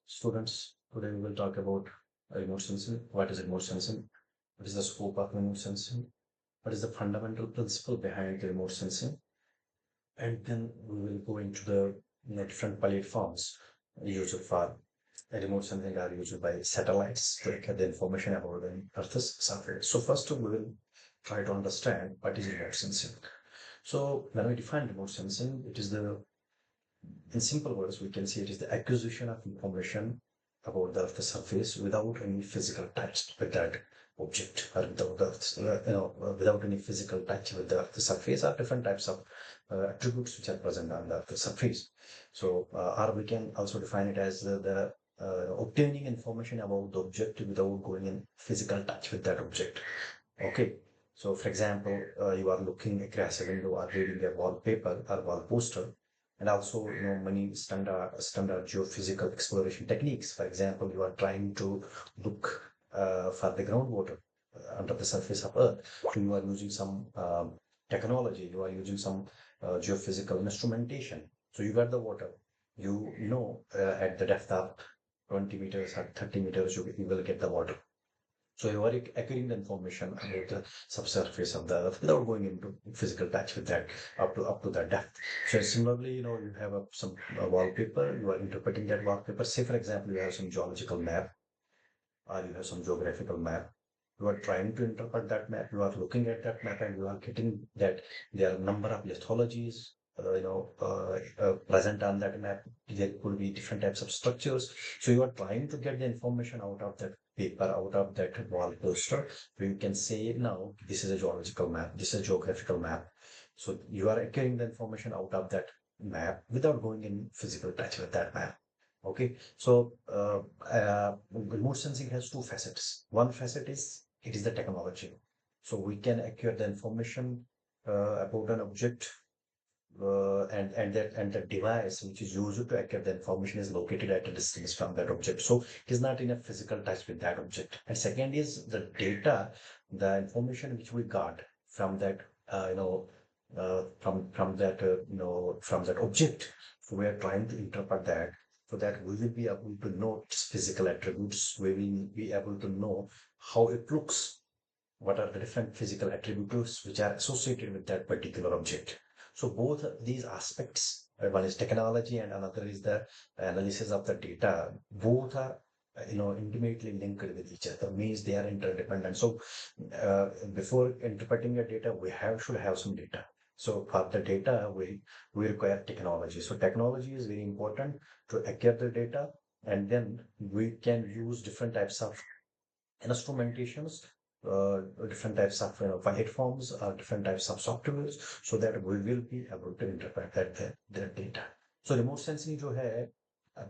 Students. Today we will talk about remote sensing. What is remote sensing? What is the scope of remote sensing? What is the fundamental principle behind the remote sensing? And then we will go into the different platforms used for remote sensing are used by satellites to get the information about the Earth's surface. So first we will try to understand what is remote sensing. So when we define remote sensing, it is the in simple words, we can say it is the acquisition of information about the Earth's surface without any physical touch with that object, or without without any physical touch with the Earth's surface, or different types of attributes which are present on the Earth's surface. So, or we can also define it as the obtaining information about the object without going in physical touch with that object. Okay. So, for example, you are looking across a window or reading a wallpaper or wall poster, and also many standard geophysical exploration techniques. For example, you are trying to look for the groundwater under the surface of Earth. So you are using some technology. You are using some geophysical instrumentation. So you got the water. At the depth of 20 meters or 30 meters, you will get the water. So you are acquiring the information about the subsurface of the earth without going into physical touch with that up to that depth. So similarly, you have some wallpaper, you are interpreting that wallpaper. Say, for example, you have some geological map or you have some geographical map. You are trying to interpret that map. You are looking at that map and you are getting that there are a number of lithologies, present on that map. There could be different types of structures. So you are trying to get the information out of that paper, out of that wall poster. You can say now, this is a geological map, this is a geographical map. So you are acquiring the information out of that map without going in physical touch with that map. Okay, so remote sensing has two facets. One facet is it is the technology. So we can acquire the information about an object, and the device which is used to acquire the information is located at a distance from that object. So it is not in a physical touch with that object. And second is the data, the information which we got from that, from that object. So we are trying to interpret that so that we will be able to know its physical attributes. We will be able to know how it looks, what are the different physical attributes which are associated with that particular object. So both these aspects, one is technology and another is the analysis of the data. Both are intimately linked with each other. Means they are interdependent. So before interpreting the data, we should have some data. So for the data, we require technology. So technology is very important to acquire the data, and then we can use different types of instrumentations, different types of platforms, different types of softwares, so that we will be able to interpret that data. So remote sensing जो है,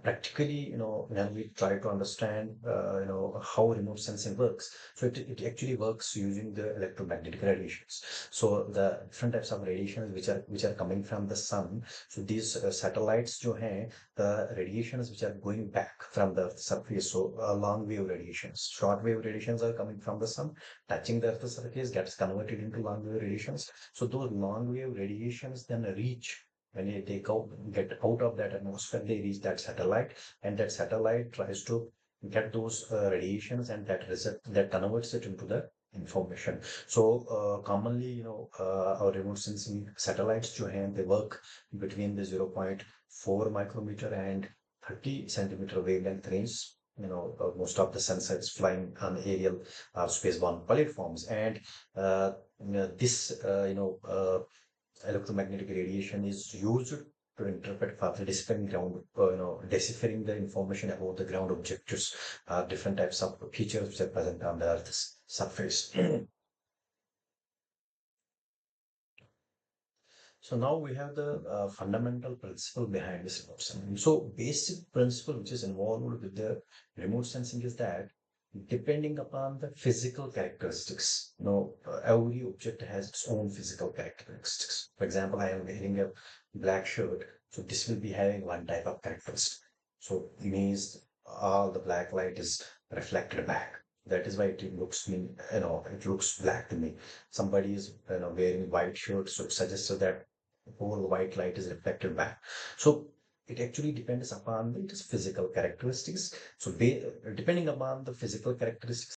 practically, when we try to understand, how remote sensing works. So it actually works using the electromagnetic radiations. So the different types of radiations which are coming from the sun. So these satellites जो हैं, the radiations which are going back from the Earth's surface. So long wave radiations, short wave radiations are coming from the sun, touching the Earth's surface, gets converted into long wave radiations. So those long wave radiations then reach, when they get out of that atmosphere, they reach that satellite, and that satellite tries to get those radiations, and that converts it into the information. So commonly, our remote sensing satellites जो हैं, they work between the 0.4 micrometer and 30 centimeter wavelength range. Most of the sensors flying on aerial or spaceborne platforms, and this electromagnetic radiation is used to interpret for the deciphering deciphering the information about the ground objects, different types of features which are present on the Earth's surface. So now we have the fundamental principle behind this remote sensing. So basic principle which is involved with the remote sensing is that depending upon the physical characteristics, every object has its own physical characteristics. For example, I am wearing a black shirt, so this will be having one type of characteristic. So it means all the black light is reflected back. That is why it looks it looks black to me. Somebody is wearing white shirt, so it suggests that whole white light is reflected back. So it actually depends upon its physical characteristics. So depending upon the physical characteristics